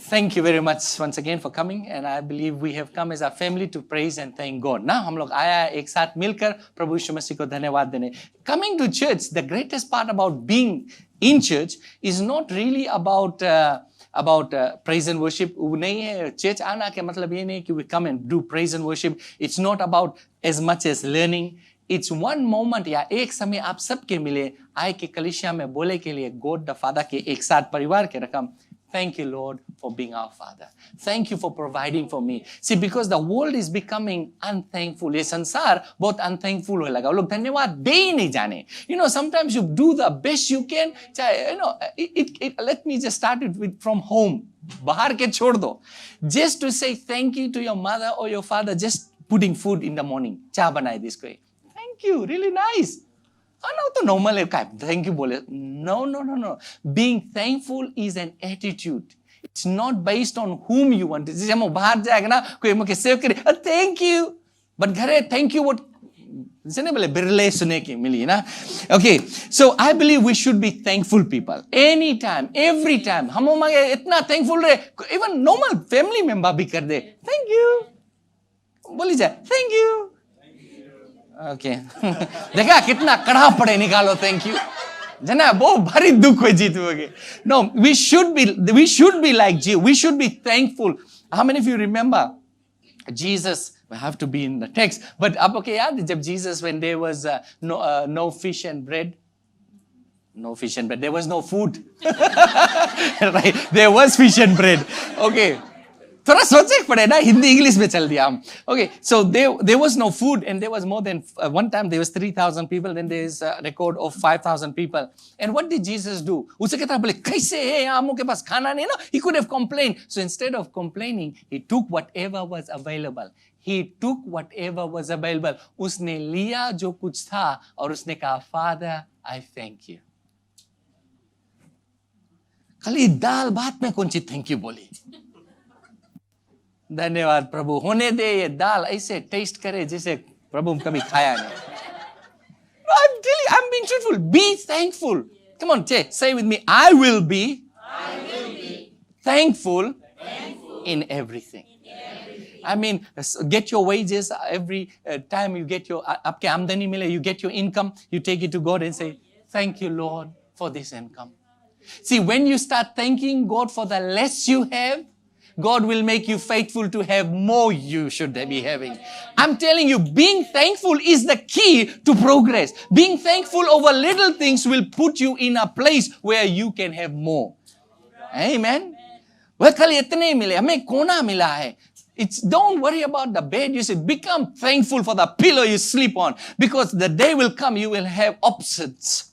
Thank you very much once again for coming, and I believe we have come as a family to praise and thank God. ना हम लोग आया एक साथ मिलकर प्रभु यीशु मसीह को धन्यवाद देने. Coming to church, the greatest part about being in church is not really about praise and worship. वो नहीं है church आना के मतलब ये नहीं कि we come and do praise and worship. It's not about as much as learning. It's one moment या एक समय आप सबके मिले आए के कलीसिया में बोले के लिए God the Father के एक साथ परिवार के रकम. Thank you, Lord, for being our Father. Thank you for providing for me. See, because the world is becoming unthankful. ये संसार बहुत unthankful हो लगा. वो लोग धन्यवाद दे ही नहीं जाने. You know, sometimes you do the best you can. You know, let me just start it with from home. बाहर के छोड़ दो. Just to say thank you to your mother or your father, just putting food in the morning. चाय बनाए this कोई. Thank you, really nice. No, तो normal है क्या? Thank you बोले. No. Being thankful is an attitude. It's not based on whom you want. जैसे हम बाहर जाएगा ना, कोई मुझे सेव करे, thank you. But घरे thank you what? जैसे नहीं बोले बिरले सुने की मिली ना. Okay, so I believe we should be thankful people. Anytime, every time. हम हमारे इतना thankful रहे, even normal family member भी कर दे. Thank you. बोली जाए, thank you. ओके देखा कितना कड़ा पड़े निकालो थैंक यू जना बहुत भारी दुख हो जीतोगे no we should be like जी we should be thankful how many of you remember Jesus we have to be in the text but आप ओके याद जब Jesus when there was no fish and bread there was no food right there was fish and bread okay थोड़ा सोचे पड़े ना Hindi English में चल दिया हम okay so there was no food and there was more than one time there was 3,000 people then there is a record of 5,000 people and what did Jesus do उसे कहता बोले कैसे है हम लोग के पास खाना नहीं ना he could have complained so instead of complaining he took whatever was available उसने लिया जो कुछ था और उसने कहा Father I thank you खाली दाल भात में कौन सी थैंक यू बोली धन्यवाद प्रभु होने दे ये दाल ऐसे टेस्ट करे जैसे प्रभु कभी खाया नहीं I'm being truthful be thankful come on say with me I will be thankful in everything I mean get your wages every time you get your आपके आमदनी मिले you get your income you take it to God and say thank you Lord for this income see when you start thanking God for the less you have God will make you faithful to have more you should be having. I'm telling you, being thankful is the key to progress. Being thankful over little things will put you in a place where you can have more. Amen. वह खाली इतने ही मिले, हमें कोना मिला है. Don't worry about the bed you sit. Become thankful for the pillow you sleep on. Because the day will come, you will have options.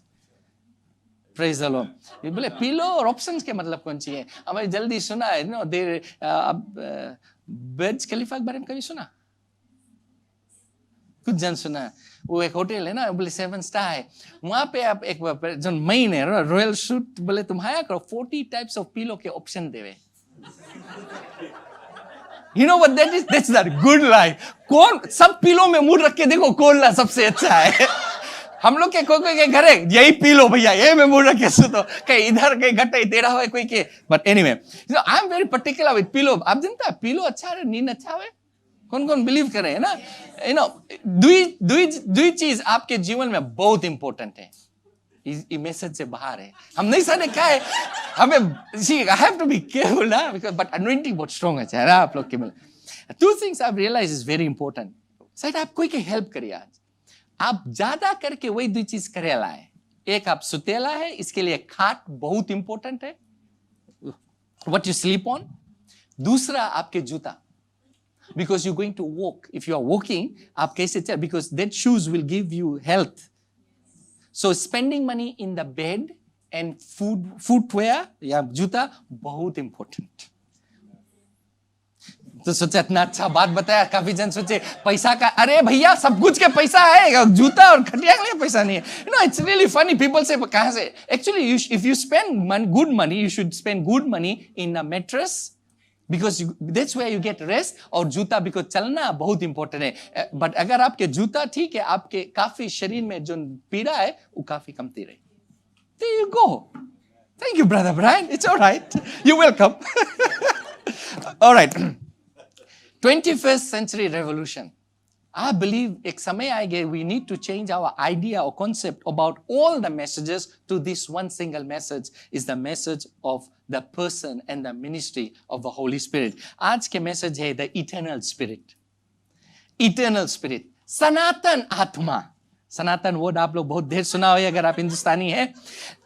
Praise the Lord. ये बोले पिलो और ऑप्शंस के मतलब कौन सी है हमें जल्दी सुना है नो देर बुर्ज खलीफा के बारे में कभी सुना कुछ जन सुना वो एक होटल है ना बोले 7 स्टार है वहां पे आप एक जो मेन है रॉयल सूट बोले तुम हाया करो 40 टाइप्स ऑफ पिलो के ऑप्शन देवे You know what that is? That's the good life. कौन सब पिलो में मुंह रख के देखो कौन ला सबसे अच्छा है हम लोग के कोई के घरे यही पी लो भैया ये मैं मुंह रखे सुतो कहीं इधर कहीं घटे तेरा हो कोई के but anyway I am very particular with pillow आप जानते हैं पिलो अच्छा है नींद अच्छा है कौन बिलीव करे है ना यू नो दुई चीज आपके जीवन में बहुत इंपॉर्टेंट है ये मैसेज से बाहर है हम नहीं सारे क्या है हमें see I have to be careful ना बिकॉज़ बट अनॉइंटिंग बहुत स्ट्रांग है ना आप लोग के में two things I realise is very important शायद आप कोई के हेल्प करिए आज आप ज्यादा करके वही दो चीज करेला है एक आप सुतेला है इसके लिए खाट बहुत इंपॉर्टेंट है व्हाट यू स्लीप ऑन दूसरा आपके जूता because you going to walk if you are walking आप कैसे चल because that shoes will give you health so spending money in the bed and footwear या जूता बहुत इंपॉर्टेंट तो सोचा इतना अच्छा बात बताया काफी जन सोचे पैसा का अरे भैया सब कुछ के पैसा है जूता और खटिया के लिए पैसा नहीं है you know it's really funny people से कहां से actually if you spend good money you should spend good money in a mattress because that's where you get rest और जूता बिकॉज चलना बहुत इंपॉर्टेंट है बट अगर आपके जूता ठीक है आपके काफी शरीर में जो पीड़ा है वो काफी कमती रहे There you go. Thank you, Brother Brian. It's all right. You're welcome. All right. 21st century revolution. I believe ek samay aayega, we need to change our idea or concept about all the messages to this one single message, is the message of the person and the ministry of the Holy Spirit. आज के message है the eternal spirit. Eternal spirit. सनातन आत्मा. सनातन word आप लोग बहुत ढेर सुना होगा अगर आप हिंदुस्तानी हैं.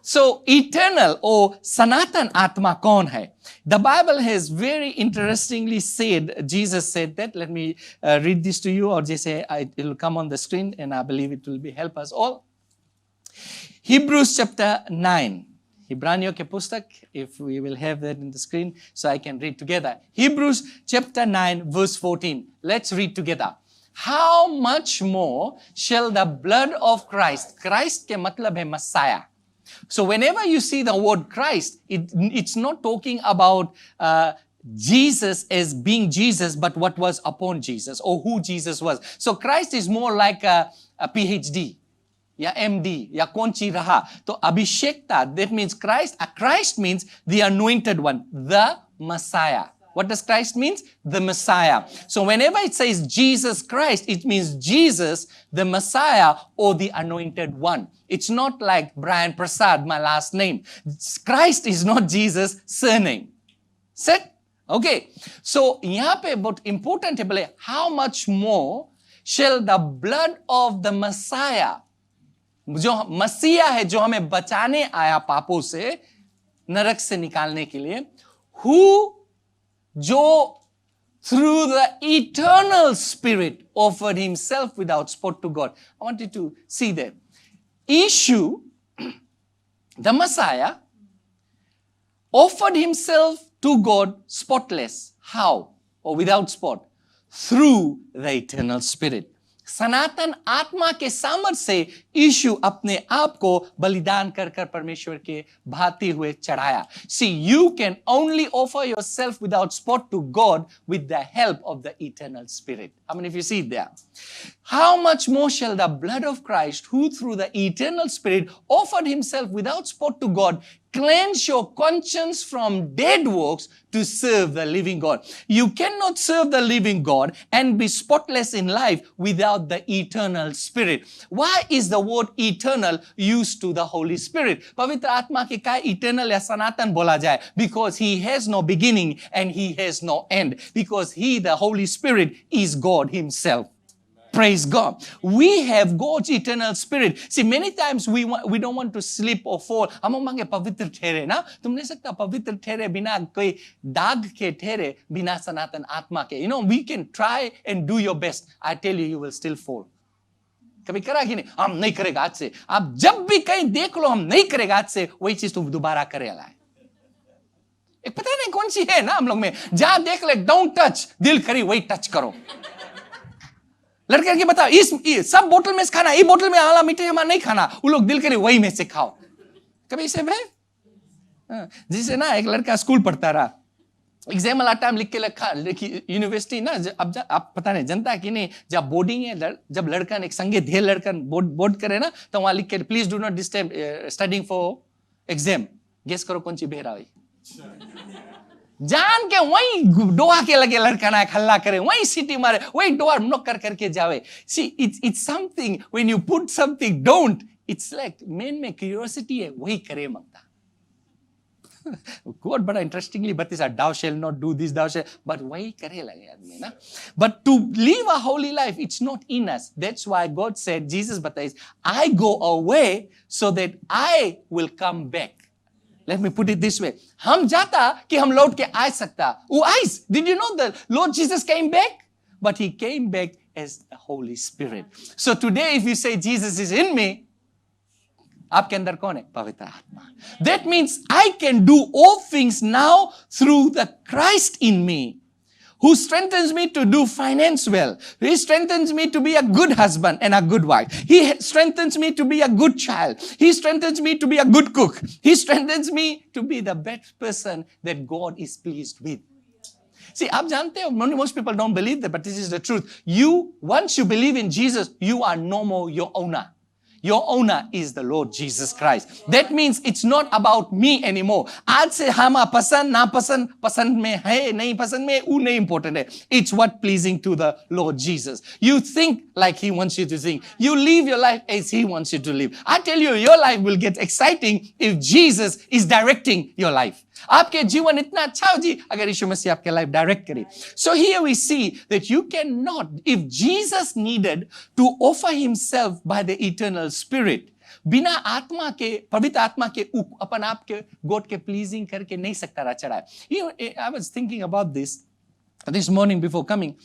So eternal or Sanatan Atma kaun hai? The Bible has very interestingly said, Jesus said that. Let me read this to you, or just say it will come on the screen, and I believe it will help us all. Hebrews chapter 9. Hebraniyo ke pustak, if we will have that in the screen, so I can read together. Hebrews chapter 9 verse 14. Let's read together. How much more shall the blood of Christ, Christ ke matlab hai Messiah. So whenever you see the word Christ, it's not talking about Jesus as being Jesus, but what was upon Jesus or who Jesus was. So Christ is more like a PhD, ya MD, ya konchi raha. So Abhishekta, that means Christ. Christ means the anointed one, the Messiah. What does Christ means? The Messiah. So whenever it says Jesus Christ, it means Jesus, the Messiah, or the anointed one. It's not like Brian Prasad, my last name. Christ is not Jesus' surname. Set? Okay. So यहाँ पे बहुत important है बोले, how much more shall the blood of the Messiah, जो मसीहा है, जो हमें बचाने आया पापों से, नरक से निकालने के लिए, who जो through the eternal spirit offered himself without spot to God. I want you to see that. Issue, the Messiah, offered himself to God spotless. How? Or without spot? Through the eternal spirit. सनातन आत्मा के सामर्थ्य से यीशु अपने आप को बलिदान कर कर परमेश्वर के भाते हुए चढ़ाया. See, you can only offer yourself without spot to God with the help of the eternal spirit. I mean, if you see it there. How much more shall the blood of Christ, who through the eternal spirit offered himself without spot to God, cleanse your conscience from dead works to serve the living God. You cannot serve the living God and be spotless in life without the eternal spirit. Why is the word eternal used to the Holy Spirit? पवित्र आत्मा के काय eternal या सनातन बोला जाए? Because he has no beginning and he has no end. Because he, the Holy Spirit, is God himself. Praise God. We have God's eternal spirit. See, many times we don't want to slip or fall. हम मांगे पवित्र ठहरे ना. तुम नहीं सकता पवित्र ठहरे बिना कोई दाग के ठहरे बिना सनातन आत्मा के. You know, we can try and do your best. I tell you, you will still fall. कभी करा कि नहीं? हम नहीं करेगा आज से. आप जब भी कहीं देख लो हम नहीं करेगा आज से, वही चीज तुम दोबारा करेगा. एक पता नहीं कौन सी है ना हम लोग में. जहां देख ले don't touch, दिल करी वही टच करो. लड़के के बताओ इस सब बोतल में से खाना, ये बोतल में आला मीठे हमारा नहीं खाना, वो लोग दिल करे वही में से खाओ. कभी इसे है जिसे ना एक लड़का स्कूल पढ़ता रहा, एग्जाम वाला टाइम लिख के रखा यूनिवर्सिटी ना. अब आप पता नहीं जनता कि नहीं, जब बोर्डिंग है, जब लड़का एक संगे ढेर लड़का बोर्ड करे ना, तो वहां लिख के please do not disturb studying for exam. Guess करो कौन सी बेहरा हुई. जान के वही डोहा के लगे लड़का ना हल्ला करे, वही सीटी मारे, वही डोर नॉक कर करके जावे. See, it's something when you put something don't, it's like main में क्यूरियोसिटी है, वही करे मांगता. God बड़ा इंटरेस्टिंगली बताया, thou shall not do this, thou shall, but वही करे लगे आदमी ना. But to live a holy life, it's not in us. That's why God said, Jesus बताइए, I go away so that I will come back. Let me put it this way. हम जाता कि हम लौट के आ सकता. वो ice. Did you know that Lord Jesus came back? But he came back as the Holy Spirit. So today if you say Jesus is in me, आपके अंदर कौन है? पवित्र आत्मा. That means I can do all things now through the Christ in me, who strengthens me to do finance well. He strengthens me to be a good husband and a good wife. He strengthens me to be a good child. He strengthens me to be a good cook. He strengthens me to be the best person that God is pleased with. See, आप जानते हो, most people don't believe that, but this is the truth. Once you believe in Jesus, you are no more your owner. Your owner is the Lord Jesus Christ. That means it's not about me anymore. आज से हम पसंद ना पसंद, पसंद में है नहीं पसंद में, वो नहीं important है. It's what pleasing to the Lord Jesus. You think like He wants you to think. You live your life as He wants you to live. I tell you, your life will get exciting if Jesus is directing your life. आपके जीवन इतना अच्छा हो जी अगर यीशु मसीह आपके life direct करे. So here we see that you cannot, if Jesus needed to offer himself by the eternal spirit, बिना आत्मा के, पवित्र आत्मा के अपन आप के गॉड के प्लीजिंग करके नहीं सकता रहा चढ़ा. I was thinking about this morning before coming.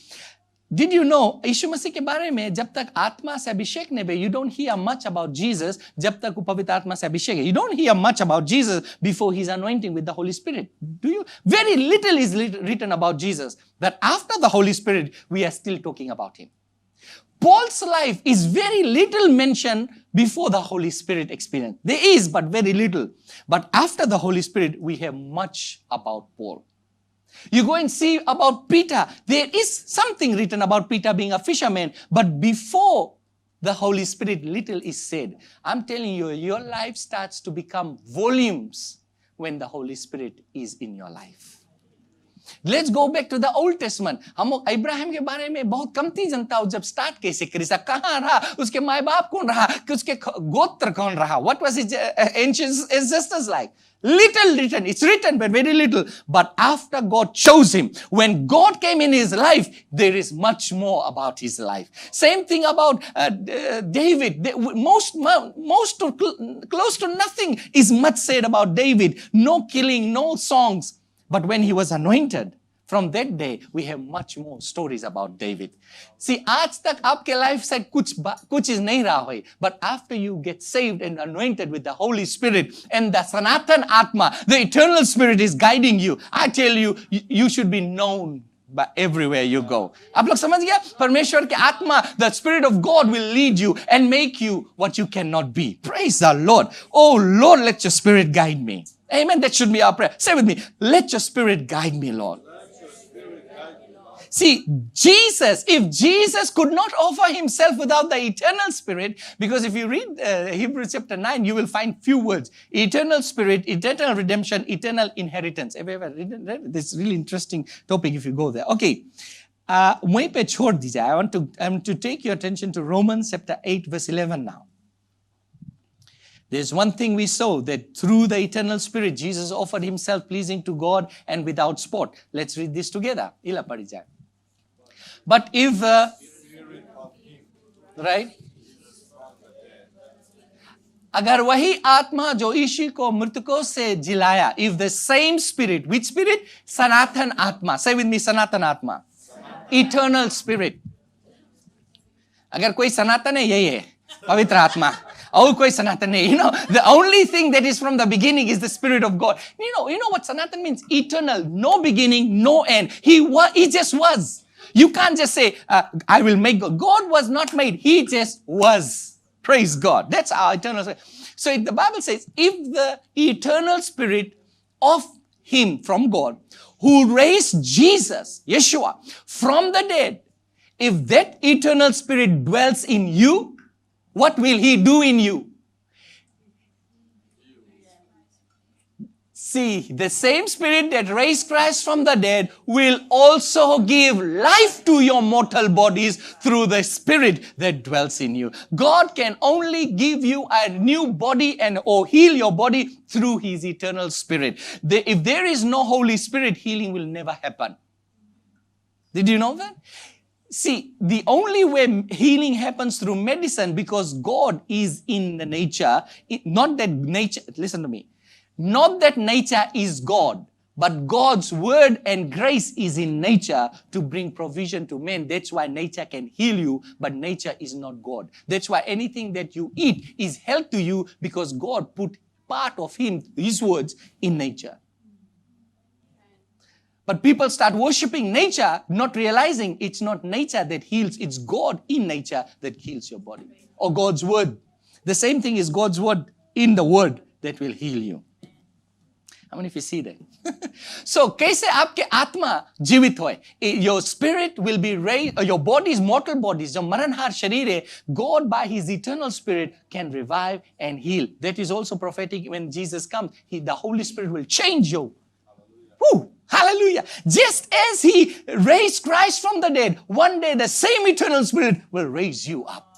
Did you know, यीशु मसीह के बारे में जब तक आत्मा से अभिषेक नहीं हुए, you don't hear much about Jesus जब तक वो पवित्र आत्मा से अभिषेक है. You don't hear much about Jesus before his anointing with the Holy Spirit. Do you? Very little is written about Jesus. That after the Holy Spirit, we are still talking about him. Paul's life is very little mentioned before the Holy Spirit experience. There is, but very little. But after the Holy Spirit, we have much about Paul. You go and see about Peter. There is something written about Peter being a fisherman, but before the Holy Spirit, little is said. I'm telling you, your life starts to become volumes when the Holy Spirit is in your life. Let's go back to the Old Testament. हम इब्राहिम के बारे में बहुत कमती जनता हो जब start कैसे करी सा, कहाँ रहा, उसके माँ बाप कौन रहा, उसके गोत्र कौन रहा, what was his ancient ancestors like? Little written, it's written but very little. But after God chose him, when God came in his life, there is much more about his life. Same thing about David. Close to nothing is much said about David. No killing, no songs. But when he was anointed, from that day, we have much more stories about David. See, आज तक आपके life से कुछ चीज नहीं रहा है. But after you get saved and anointed with the Holy Spirit and the Sanatan Atma, the eternal Spirit is guiding you. I tell you, you should be known by everywhere you go. आप लोग समझ गया? परमेश्वर के आत्मा, the Spirit of God will lead you and make you what you cannot be. Praise the Lord. Oh Lord, let your Spirit guide me. Amen. That should be our prayer. Say with me, let your Spirit guide me, Lord. See, Jesus, if Jesus could not offer himself without the eternal Spirit, because if you read Hebrews chapter 9, you will find few words. Eternal Spirit, eternal redemption, eternal inheritance. Have you ever read this really interesting topic if you go there? Okay. वहीं पे छोड़ दीजिए. I want to take your attention to Romans chapter 8 verse 11 now. There's one thing we saw, that through the eternal Spirit, Jesus offered himself pleasing to God and without spot. Let's read this together. Ila padi jaye. But if, right? अगर वही आत्मा जो यीशु को मृतकों से जिलाया, if the same Spirit, which Spirit? सनातन आत्मा. Say with me, सनातन आत्मा. Eternal Spirit. अगर कोई सनातन है, यही है, पवित्र आत्मा. Oh, koi Sanatan nahi. You know, the only thing that is from the beginning is the Spirit of God. You know what Sanatan means? Eternal, no beginning, no end. He just was. You can't just say, I will make God. God was not made. He just was. Praise God. That's our eternal Spirit. So the Bible says, if the eternal Spirit of Him, from God, who raised Jesus, Yeshua, from the dead, if that eternal Spirit dwells in you, what will He do in you? See, the same Spirit that raised Christ from the dead will also give life to your mortal bodies through the Spirit that dwells in you. God can only give you a new body or heal your body through His eternal Spirit. If there is no Holy Spirit, healing will never happen. Did you know that? See, the only way healing happens through medicine, because God is in the nature, not that nature, listen to me, not that nature is God, but God's word and grace is in nature to bring provision to men. That's why nature can heal you, but nature is not God. That's why anything that you eat is health to you, because God put part of His words in nature. But people start worshiping nature, not realizing it's not nature that heals, it's God in nature that heals your body. Or God's word. The same thing is God's word in the word that will heal you. How many of you see that? So, कैसे आपके आत्मा जीवित होए? Your spirit will be raised, your bodies, mortal bodies, जो मरणहार शरीर है, God by His eternal Spirit can revive and heal. That is also prophetic when Jesus comes. The Holy Spirit will change you. Woo! Hallelujah. Just as He raised Christ from the dead, one day the same eternal Spirit will raise you up.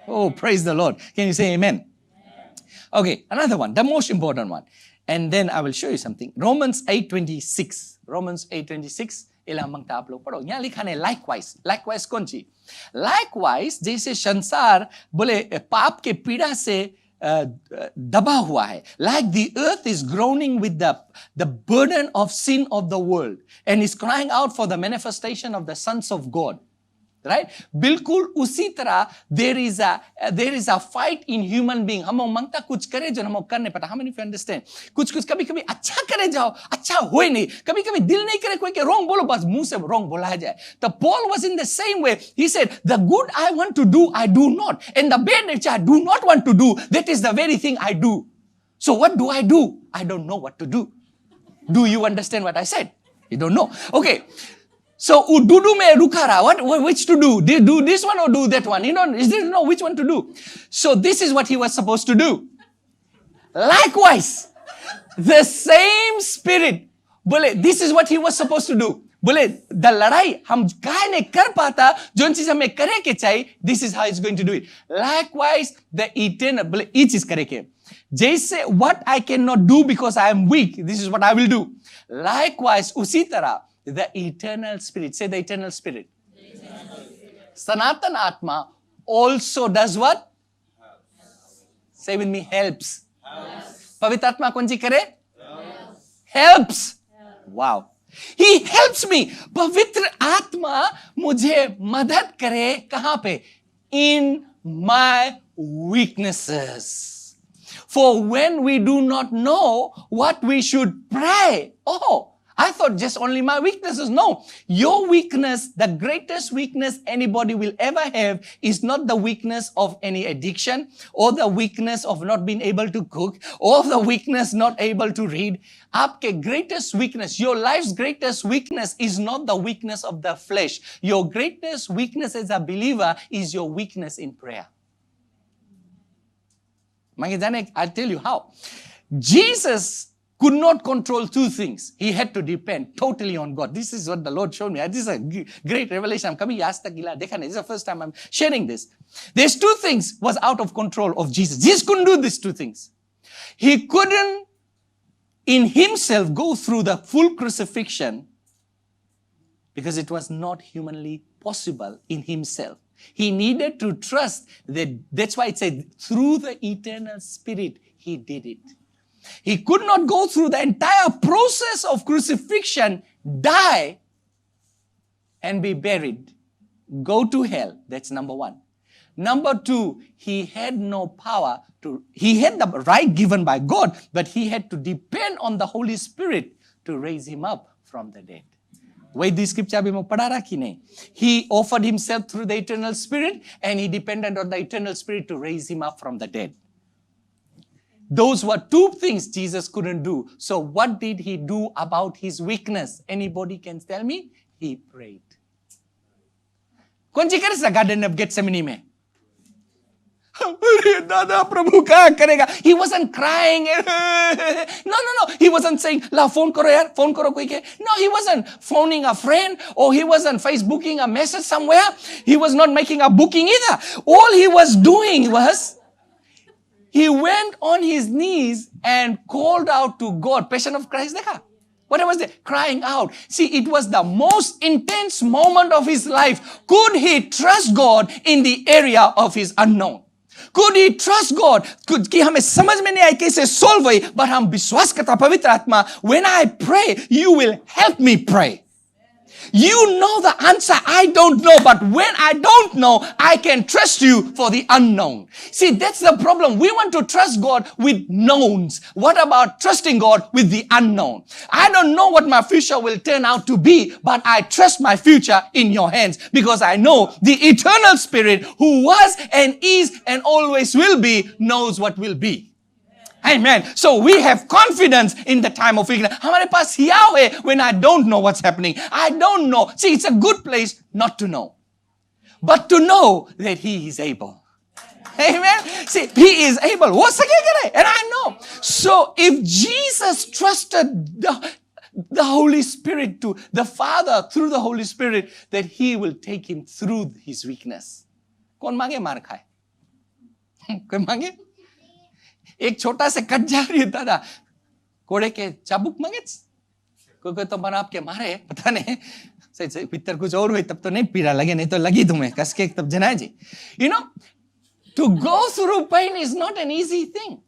Oh, praise the Lord. Can you say amen? Okay, another one, the most important one. And then I will show you something. Romans 8:26. Romans 8:26. Ilam मंगता आप लोग पढ़ो. यहाँ लिखा है likewise. Likewise कौन सी? Likewise जैसे संसार बोले पाप के पीड़ा से दबा हुआ है. Like the earth is groaning with the burden of sin of the world and is crying out for the manifestation of the sons of God. Right? बिल्कुल उसी तरह there is a fight in human being. हम मांगता कुछ करे जो हम कर नहीं पाता. How many of you understand? कुछ कभी अच्छा करे जाओ, अच्छा होए नहीं. कभी दिल नहीं करे कोई के wrong बोलो, बस मुंह से wrong बोला जाए. The Paul was in the same way. He said, the good I want to do, I do not. And the bad which I do not want to do, that is the very thing I do. So what do? I don't know what to do. Do you understand what I said? You don't know. Okay. So, ududu me rukara, which to do? Do this one or do that one? He didn't know which one to do. So, this is what he was supposed to do. Likewise, the same spirit, बोले, this is what he was supposed to do. बोले, the लड़ाई हम काहे नहीं कर पाता, zone चीज हमें करे के चाहिए, this is how he's going to do it. Likewise, the eternal, बोले, ये चीज करे के. जैसे, what I cannot do because I am weak, this is what I will do. Likewise, उसी तरह, the eternal spirit. Say the eternal spirit. Sanatan Atma also does what? Say with me, helps. Pavitra Atma kaun si kare? Helps. Wow. He helps me. Pavitra Atma mujhe madad kare kahan pe? In my weaknesses. For when we do not know what we should pray. Oh, I thought just only my weaknesses. No. Your weakness, the greatest weakness anybody will ever have is not the weakness of any addiction or the weakness of not being able to cook or the weakness not able to read. Aapke greatest weakness, your life's greatest weakness is not the weakness of the flesh. Your greatest weakness as a believer is your weakness in prayer. I'll tell you how. Jesus could not control two things. He had to depend totally on God. This is what the Lord showed me. This is a great revelation. I'm coming. This is the first time I'm sharing this. There's two things was out of control of Jesus. Jesus couldn't do these two things. He couldn't in himself go through the full crucifixion because it was not humanly possible in himself. He needed to trust that. That's why it said through the eternal Spirit, he did it. He could not go through the entire process of crucifixion, die, and be buried. Go to hell. That's number one. Number two, he had no power to, he had the right given by God, but he had to depend on the Holy Spirit to raise him up from the dead. Wait, this scripture abhi mo padha raha ki nahi? He offered himself through the eternal Spirit and he depended on the eternal Spirit to raise him up from the dead. Those were two things Jesus couldn't do. So what did he do about his weakness? Anybody can tell me? He prayed. कौन सी करे सा Garden of Gethsemane में? दादा प्रभु क्या करेगा? He wasn't crying. No. He wasn't saying, "La phone karo yaar, phone karo koi ke." No, he wasn't phoning a friend or he wasn't Facebooking a message somewhere. He was not making a booking either. All he was doing was he went on his knees and called out to God. Passion of Christ, dekha? What was that? Crying out. See, it was the most intense moment of his life. Could he trust God in the area of his unknown? Could he trust God? कि हमें समझ में नहीं आई कैसे solve हुई, but हम विश्वास करता पवित्र आत्मा, when I pray, you will help me pray. You know the answer, I don't know, but when I don't know, I can trust you for the unknown. See, that's the problem. We want to trust God with knowns. What about trusting God with the unknown? I don't know what my future will turn out to be, but I trust my future in your hands because I know the eternal Spirit who was and is and always will be knows what will be. Amen. So we have confidence in the time of weakness. हमारे पास हियाव है when I don't know what's happening. I don't know. See, it's a good place not to know, but to know that He is able. Amen. See, He is able. वो सके करे, and I know. So if Jesus trusted the Holy Spirit to the Father through the Holy Spirit, that He will take him through his weakness. कौन मांगे मार खाए? कोई मांगे? एक छोटा से कट जा रही है दादा, कोड़े के चाबुक मांगे? कोई तो बना आपके मारे, पता नहीं सही भीतर कुछ और हुई तब तो नहीं पीड़ा लगे, नहीं तो लगी तुम्हें कस के तब जनाए जी. You know, to go through pain is not an easy thing.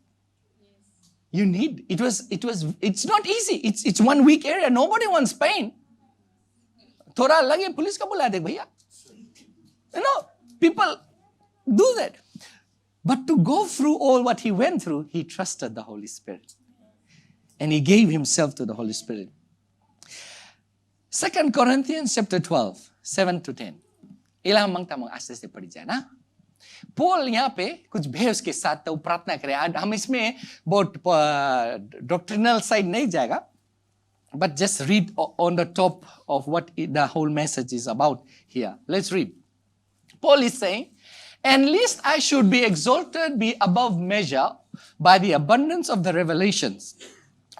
You need, it's not easy. It's one weak area. Nobody wants pain. थोड़ा लगे पुलिस का बुला दे भैया. You know, people do that. But to go through all what he went through, he trusted the Holy Spirit. And he gave himself to the Holy Spirit. 2 Corinthians chapter 12, 7 to 10. इला हम मांगता आस्ते से पढ़ी जाए ना. पॉल यहाँ पे कुछ भय उसके साथ तो प्रार्थना करें. हम इसमें बहुत डॉक्ट्रिनल साइड नहीं जाएगा, but just read on the top of what the whole message is about here. Let's read. Paul is saying, and lest I should be exalted be above measure by the abundance of the revelations.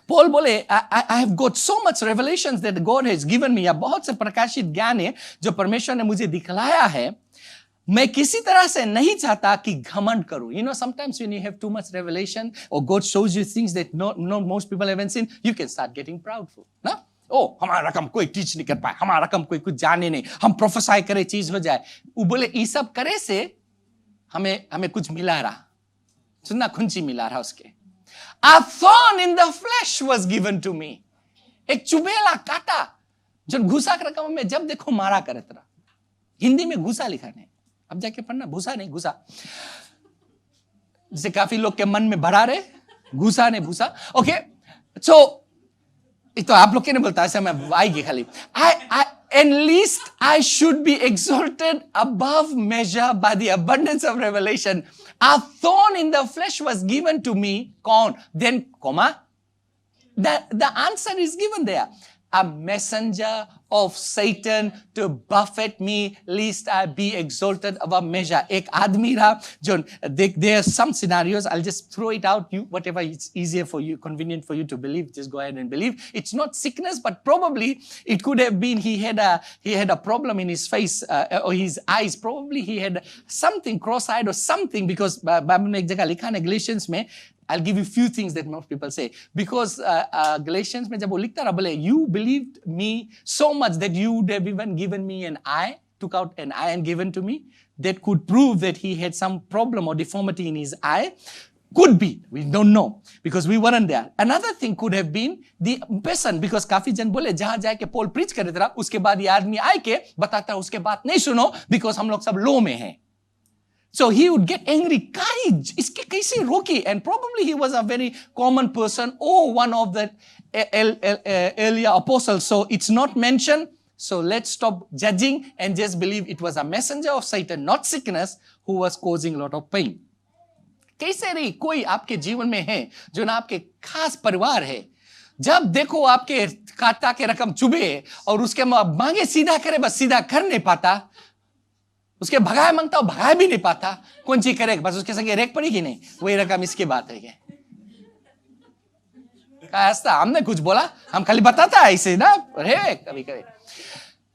Paul बोले, I have got so much revelations that God has given me. बहुत से प्रकाशित ज्ञान है जो परमेश्वर ने मुझे दिखलाया है. मैं किसी तरह से नहीं चाहता कि घमंड करूं. You know, sometimes when you have too much revelation or God shows you things that no most people haven't seen, you can start getting proudful. ना? ओ हमारा रकम कोई टीच नहीं कर पाए, हमारा रकम कोई कुछ जाने नहीं, हम प्रोफेसाई करे चीज हो जाए. वो बोले ये सब करे से हमें कुछ मिला रहा, सुनना खुंची मिला रहा उसके. A thorn in the flesh was given to me. एक चुबेला काटा जो घुसा के रकम में जब देखो मारा करे तरह. हिंदी में घुसा लिखा नहीं, अब जाके पढ़ना. भूसा नहीं घुसा, जैसे काफी लोग के मन में भरा रहे, घुसा नहीं भूसा. ओके, सो तो आप लोग क्या नहीं बोलता, ऐसा मैं आएगी खाली. And least I should be exalted above measure by the abundance of revelation. A thorn in the flesh was given to me. Con. Then, comma. The answer is given there. A messenger of Satan to buffet me, lest I be exalted above measure. एक आदमी रहा जो there are some scenarios. I'll just throw it out. You whatever it's easier for you, convenient for you to believe, just go ahead and believe. It's not sickness, but probably it could have been he had a problem in his face or his eyes. Probably he had something cross-eyed or something, because Bible में एक जगह लिखा है Galatians में. I'll give you few things that most people say. Because Galatians में जब वो लिखता रहा बोले, you believed me so much that you would have even given me an eye, took out an eye and given to me, that could prove that he had some problem or deformity in his eye. Could be, we don't know, because we weren't there. Another thing could have been the person, because काफी जन बोले जहां जाके पोल preach करे था, उसके बाद ये आदमी आए के बताता उसके बात नहीं सुनो, because हम लोग सब लो में हैं. So he would get angry. Courage, इसके कैसे रोकी? And probably he was a very common person or one of the earlier apostles. So it's not mentioned. So let's stop judging and just believe it was a messenger of Satan, not sickness, who was causing a lot of pain. कैसे रही कोई आपके जीवन में है जो ना आपके खास परिवार है, जब देखो आपके खाता के रकम चुभे और उसके मांगे सीधा करे, बस सीधा कर नहीं पाता, उसके भगाए मांगता हो भगाए भी नहीं पाता, कौन सी करे, बस उसके संगे रेक पड़ेगी नहीं, वही रकम इसकी बात है क्या? ऐसा हमने कुछ बोला, हम खाली बताता है ऐसे ना रे कभी कभी.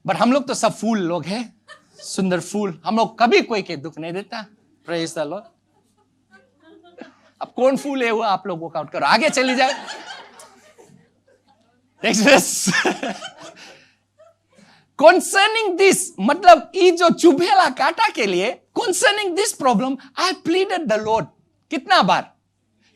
बट हम लोग तो सब फूल लोग हैं, सुंदर फूल. हम लोग कभी कोई के दुख नहीं देता. Praise the Lord. अब कौन फूल है वो आप लोग वर्कआउट करो, आगे चली जाए. Concerning this, मतलब ये जो चुभेला काटा के लिए, concerning this problem, I pleaded the Lord. कितना बार?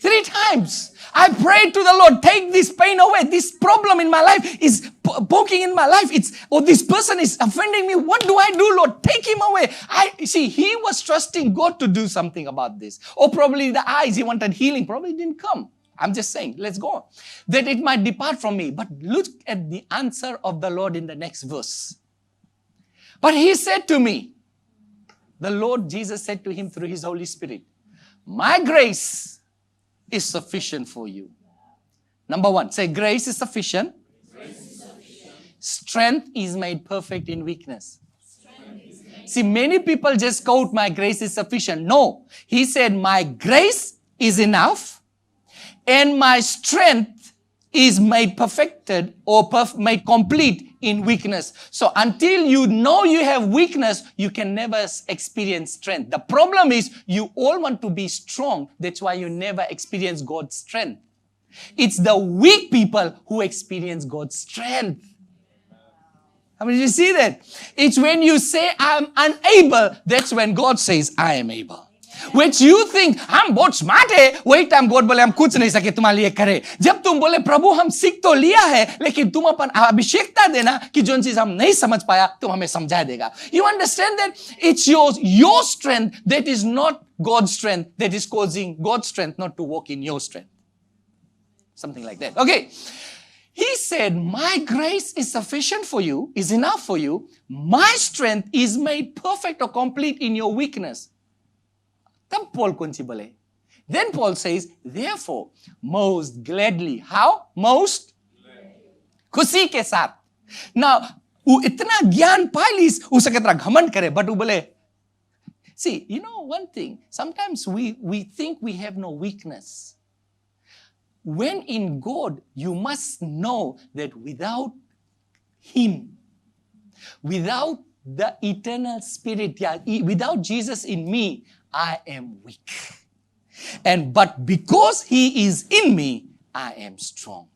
3 times. I prayed to the Lord, take this pain away. This problem in my life is poking in my life. This person is offending me. What do I do, Lord? Take him away. He was trusting God to do something about this. Or probably the eyes, he wanted healing. Probably didn't come. I'm just saying, let's go on. That it might depart from me. But look at the answer of the Lord in the next verse. But he said to me, the Lord Jesus said to him through his Holy Spirit, my grace is sufficient for you. Number one, say grace is sufficient. Strength is made perfect in weakness. See, many people just quote, my grace is sufficient. No, he said, my grace is enough and my strength is made perfected or made complete in weakness. So until you know you have weakness, you can never experience strength. The problem is you all want to be strong. That's why you never experience God's strength. It's the weak people who experience God's strength. I mean, you see that? It's when you say, I'm unable, that's when God says, I am able. Which you think, हम बहुत smart है, वही time God बोले हम कुछ नहीं सके तुम्हारे लिए करे. जब तुम बोले प्रभु हम सीख तो लिया है, लेकिन तुम अपन अभिषेकता देना कि जो चीज हम नहीं समझ पाया तुम हमें समझा देगा. You understand that it's your strength that is not God's strength that is causing God's strength not to walk in your strength. Something like that. Okay. He said, my grace is sufficient for you, is enough for you. My strength is made perfect or complete in your weakness. तब Paul कौन सी बोले? Then Paul says, therefore, most gladly. How? Most? खुशी के साथ. Now, वो इतना ज्ञान पाइलिस, उसे कितना घमंड करे, but वो बोले, see, you know one thing, sometimes we think we have no weakness. When in God, you must know that without Him, without the eternal Spirit, without Jesus in me, I am weak. But because He is in me, I am strong.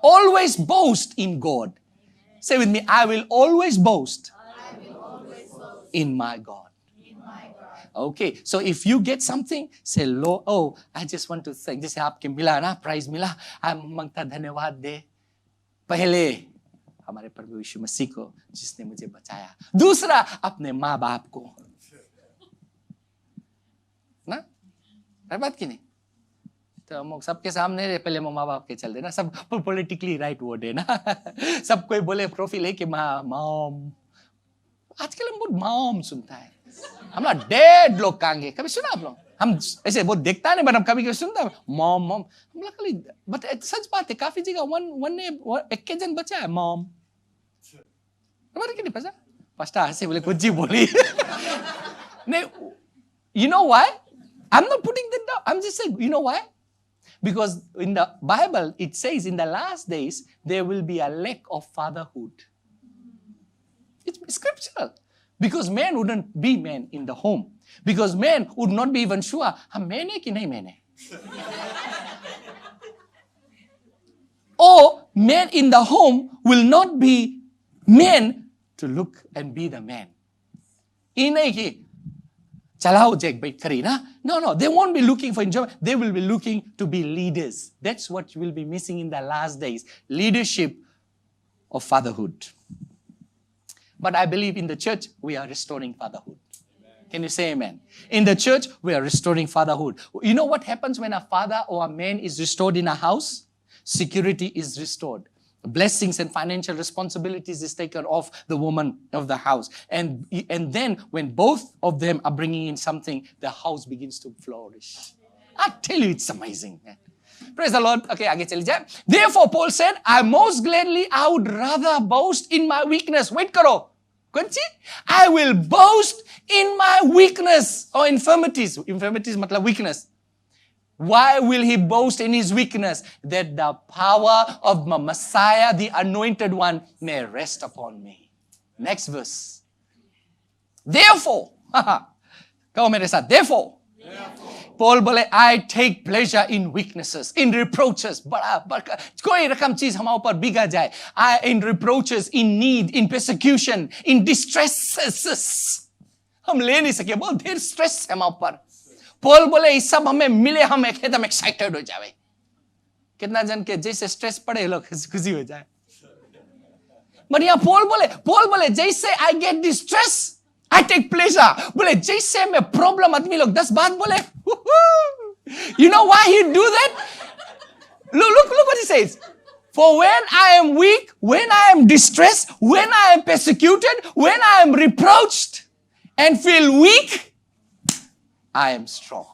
Always boast in God. Say with me, I will always boast in my God. Okay, so if you get something, say, Lord, oh, I just want to thank. जैसे आपके मिला ना, prize मिला, हम मांगता धन्यवाद दे. पहले हमारे प्रभु यीशु मसीह को जिसने मुझे बचाया. दूसरा अपने माँ बाप को. ना? है बात की नहीं? तो हम सबके सामने पहले माँ बाप के चल देना. सब politically right word है ना. सब कोई बोले प्रोफाइल है कि मॉम. आजकल हम बहुत मॉम सुनता है. हम ना डैड लोग कहेंगे. कभी सुना आप लोग? हम ऐसे बहुत देखता है नहीं, बट हम कभी सुनता है मॉम. हम लोग खाली, बट सच बात है, काफी जगह वन एक के जन बचा है मॉम. हमारे क्या नहीं पता. पास्टर हंसे बोले कुछ जी बोली. नहीं, you know why? I'm not putting that down. I'm just saying, you know why? Because in the Bible it says in the last days there will be a lack of fatherhood. It's scriptural. Because men wouldn't be men in the home. Because men would not be even sure, हम man है कि नहीं man है. Or men in the home will not be men to look and be the man. ये नहीं कि चलाओ Jack बैठ करी ना. No, they won't be looking for enjoyment. They will be looking to be leaders. That's what will be missing in the last days. Leadership of fatherhood. But I believe in the church, we are restoring fatherhood. Amen. Can you say amen? In the church, we are restoring fatherhood. You know what happens when a father or a man is restored in a house? Security is restored. Blessings and financial responsibilities is taken off the woman of the house. And then when both of them are bringing in something, the house begins to flourish. I tell you, it's amazing. Man. Praise the Lord. Okay, आगे चली जाए. Therefore, Paul said, I would rather boast in my weakness. Wait करो. कौन सी? I will boast in my weakness or infirmities. Infirmities मतलब weakness. Why will he boast in his weakness? That the power of my Messiah, the anointed one, may rest upon me. Next verse. Therefore, कहो मेरे साथ. Therefore. Paul बोले, I take pleasure in weaknesses, in reproaches. बड़ा कोई रकम चीज हमारे ऊपर बिगा जाए. In reproaches, in need, in persecution, in distresses. हम ले नहीं सके, बहुत ढेर स्ट्रेस है हमारे ऊपर. Paul बोले, इस सब हमें मिले, हम एकदम एक्साइटेड हो जाए. कितना जन के जैसे स्ट्रेस पड़े लोग खुशी हो जाए. पर यहाँ Paul बोले, जैसे I get distress, I take pleasure. बोले जैसे में प्रॉब्लम आदमी लोग 10 बात बोले. You know why he do that? Look what he says. For when I am weak, when I am distressed, when I am persecuted, when I am reproached and feel weak, I am strong.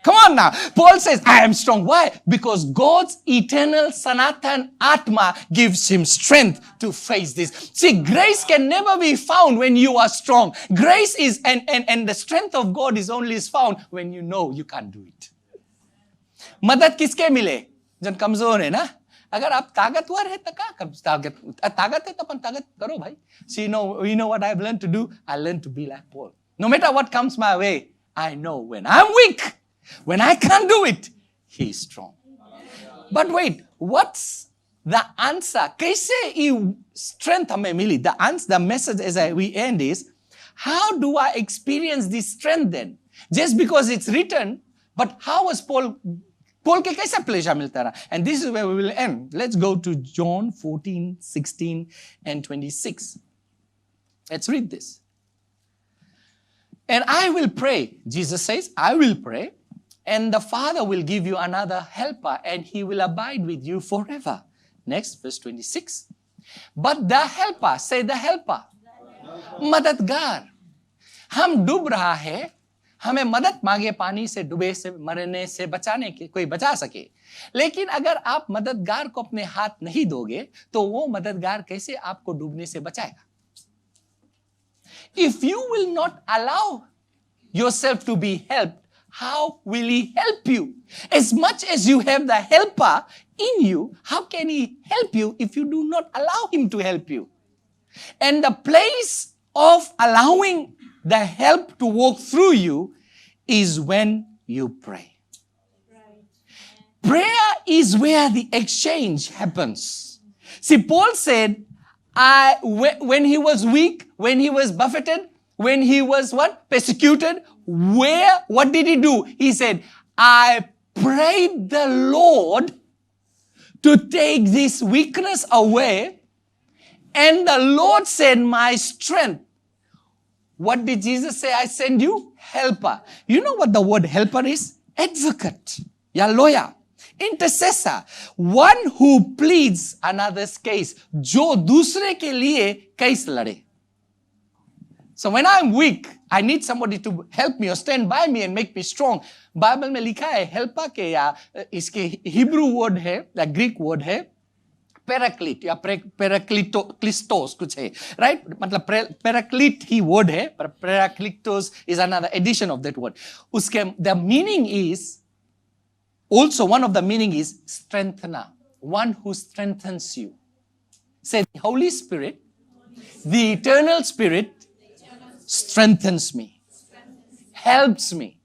Come on now. Paul says, I am strong. Why? Because God's eternal Sanatan Atma gives him strength to face this. See, grace can never be found when you are strong. Grace is, and the strength of God is only found when you know you can't do it. मदद किसके मिले? जन कमजोर है ना? अगर आप ताकतवर है तो क्या ताकत है तो अपन ताकत करो भाई. So you know what I've learned to do? I learned to be like Paul. No matter what comes my way, I know when I'm weak, when I can't do it, He is strong. But wait, what's the answer? कैसे ये strength हमें मिली? The message as we end is, how do I experience this strength then? Just because it's written, but how was Paul के कैसा pleasure मिलता रहा? And this is where we will end. Let's go to John 14, 16 and 26. Let's read this. And I will pray, Jesus says, I will pray, and the Father will give you another helper, and He will abide with you forever. Next, verse 26. But the helper, say the helper, मददगार, हम डूब रहा है, हमें मदद मांगे पानी से डूबे से मरने से बचाने के कोई बचा सके. लेकिन अगर आप मददगार को अपने हाथ नहीं दोगे तो वो मददगार कैसे आपको डूबने से बचाएगा? If you will not allow yourself to be helped, how will He help you? As much as you have the helper in you, how can He help you if you do not allow Him to help you? And the place of allowing the help to walk through you is when you pray. Prayer is where the exchange happens. See, Paul said, when he was weak, when he was buffeted, when he was what? Persecuted, what did he do? He said, I prayed the Lord to take this weakness away, and the Lord said, my strength. What did Jesus say? I send you helper. You know what the word helper is? Advocate. Yeah, lawyer. Intercessor. One who pleads another's case. जो दूसरे के लिए case लड़े. So when I'm weak, I need somebody to help me or stand by me and make me strong. Bible में लिखा है helper के या इसके Hebrew word है, या Greek word है, पैराक्लिट या पैराक्लिटोस कुछ है, राइट? मतलब पैराक्लिट ही वर्ड है, पर parakletos is another edition of that word. उसके the meaning is also one of the meaning is strengthener, one who strengthens you. Say the Holy Spirit, the eternal Spirit strengthens me, helps me.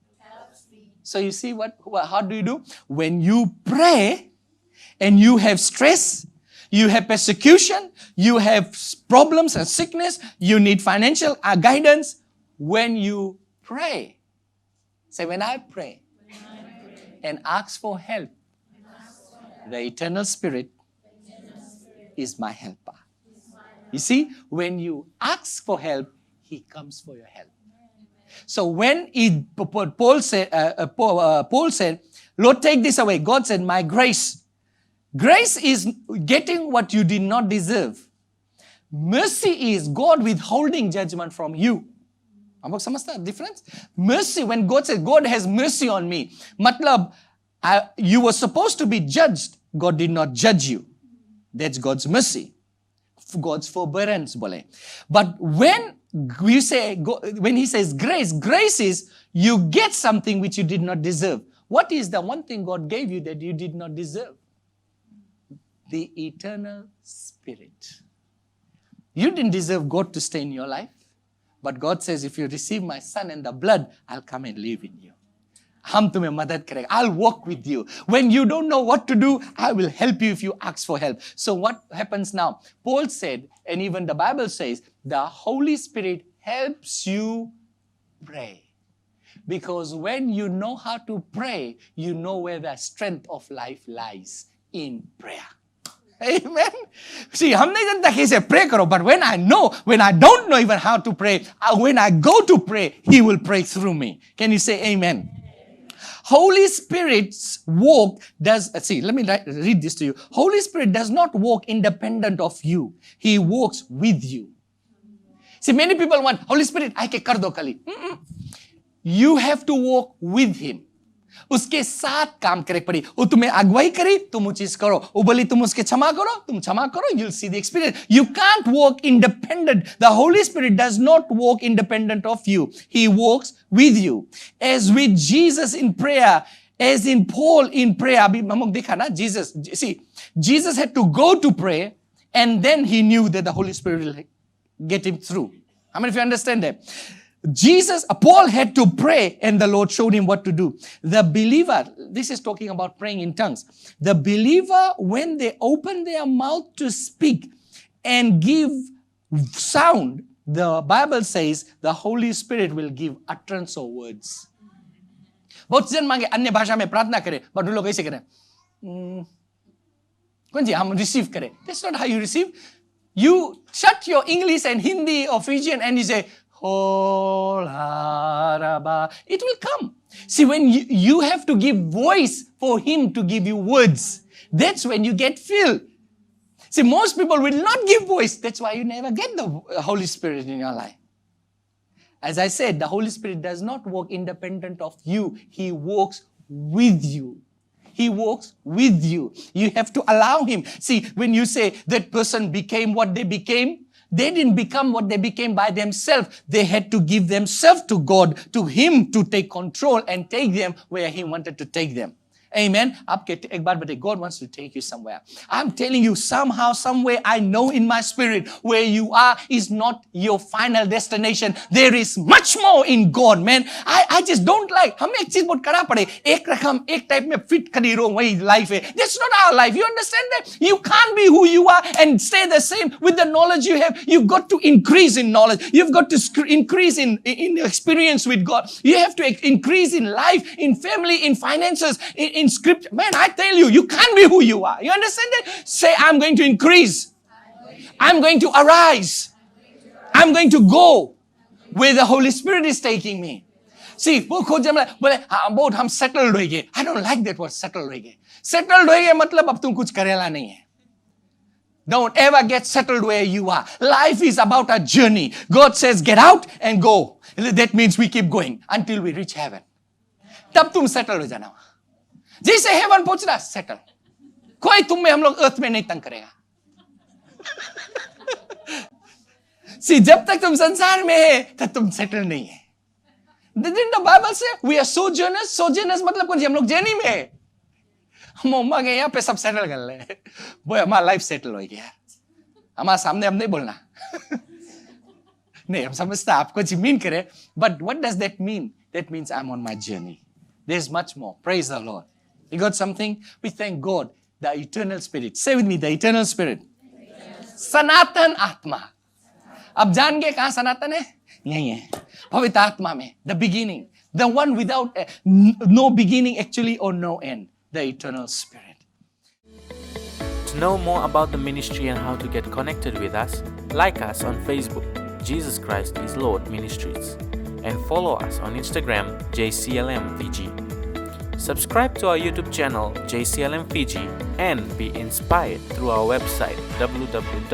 So you see how do you do? When you pray and you have stress, you have persecution, you have problems and sickness, you need financial guidance. When you pray, say, when I pray and ask for help, the eternal Spirit is my helper. You see, when you ask for help, He comes for your help. So when Paul said, Lord, take this away. God said, my grace. Grace is getting what you did not deserve. Mercy is God withholding judgment from you. आप लोग समझते हैं difference? Mercy, when God says, God has mercy on me, मतलब you were supposed to be judged. God did not judge you. That's God's mercy. God's forbearance बोले. But when we say, when He says grace, grace is you get something which you did not deserve. What is the one thing God gave you that you did not deserve? The eternal Spirit. You didn't deserve God to stay in your life. But God says, if you receive my Son and the blood, I'll come and live in you. हम तुम्हें मदद करेंगे. I'll walk with you. When you don't know what to do, I will help you if you ask for help. So what happens now? Paul said, and even the Bible says, the Holy Spirit helps you pray. Because when you know how to pray, you know where the strength of life lies, in prayer. Amen. See, हम नहीं जानता कैसे pray करो, but when I don't know even how to pray, when I go to pray, He will pray through me. Can you say amen? Holy Spirit's walk let me read this to you. Holy Spirit does not walk independent of you. He walks with you. See, many people want, Holy Spirit, I can kar do kali. You have to walk with Him. उसके साथ काम करे पड़ी. वो तुम्हें अगुवाई करी, तुम वो चीज करो. वो बोली तुम उसके क्षमा करो, तुम क्षमा करो. You'll see the experience. You can't walk independent. The Holy Spirit does not walk independent of you. He walks with you. As with Jesus in prayer, as in Paul in prayer. अभी हम लोग देखा ना, Jesus had to go to pray, and then he knew that the Holy Spirit will get him through. How many of you understand that? Paul had to pray, and the Lord showed him what to do. The believer, this is talking about praying in tongues. The believer, when they open their mouth to speak and give sound, the Bible says the Holy Spirit will give utterance of words. बहुत जन मांगे अन्य भाषा में प्रार्थना करें, but वो लोग ऐसे करें, कौन सी हम रिसीव करें. That's not how you receive. You shut your English and Hindi or Fijian and you say, it will come. See, when you have to give voice for him to give you words, that's when you get filled. See, most people will not give voice. That's why you never get the Holy Spirit in your life. As I said, the Holy Spirit does not walk independent of you. He walks with you. He walks with you. You have to allow him. See, when you say that person became what they became, they didn't become what they became by themselves. They had to give themselves to God, to him to take control and take them where he wanted to take them. Amen. एक बार बताइए, God wants to take you somewhere. I'm telling you, somehow, somewhere, I know in my spirit where you are is not your final destination. There is much more in God, man. I just don't like. हमें एक चीज बहुत करा पड़े. एक रकम, एक type में fit करी रहो वही life है. That's not our life. You understand that? You can't be who you are and stay the same with the knowledge you have. You've got to increase in knowledge. You've got to increase in experience with God. You have to increase in life, in family, in finances, in scripture. Man, I tell you, you can't be who you are. You understand that? Say, I'm going to increase. I'm going to arise. I'm going to go where the Holy Spirit is taking me. See, बहुत हम settled हो गए. I don't like that word settled हो गए. Settled हो गए मतलब अब तुम कुछ करेला नहीं है. Don't ever get settled where you are. Life is about a journey. God says, get out and go. That means we keep going until we reach heaven. तब तुम settled हो जाना. जैसे हेवन पहुंच रहा, सेटल. कोई तुम में हम लोग अर्थ में नहीं तंग करेगा. See, जब तक तुम संसार में है, तब तुम सेटल नहीं है. Didn't the Bible say we are sojourners? Sojourners मतलब कौन सी, हम लोग जर्नी में है. हम उम्मा के यहाँ पे सब सेटल कर ले. वो हमारा लाइफ सेटल हो गया. हमारे सामने हम नहीं बोलना. नहीं, हम समझता आप कुछ मीन करे. But what does that mean? That means I'm on my journey. There's much more. Praise the Lord. You got something? We thank God, the eternal spirit. Say with me, the eternal spirit. सनातन आत्मा. अब जान गए कहाँ सनातन है? यही है, पवित्र आत्मा में. The beginning, the one without no beginning actually or no end, the eternal spirit. To know more about the ministry and how to get connected with us, like us on Facebook, Jesus Christ is Lord Ministries, and follow us on Instagram, JCLM Fiji. Subscribe to our YouTube channel, JCLM Fiji, and be inspired through our website, www.jclm.org.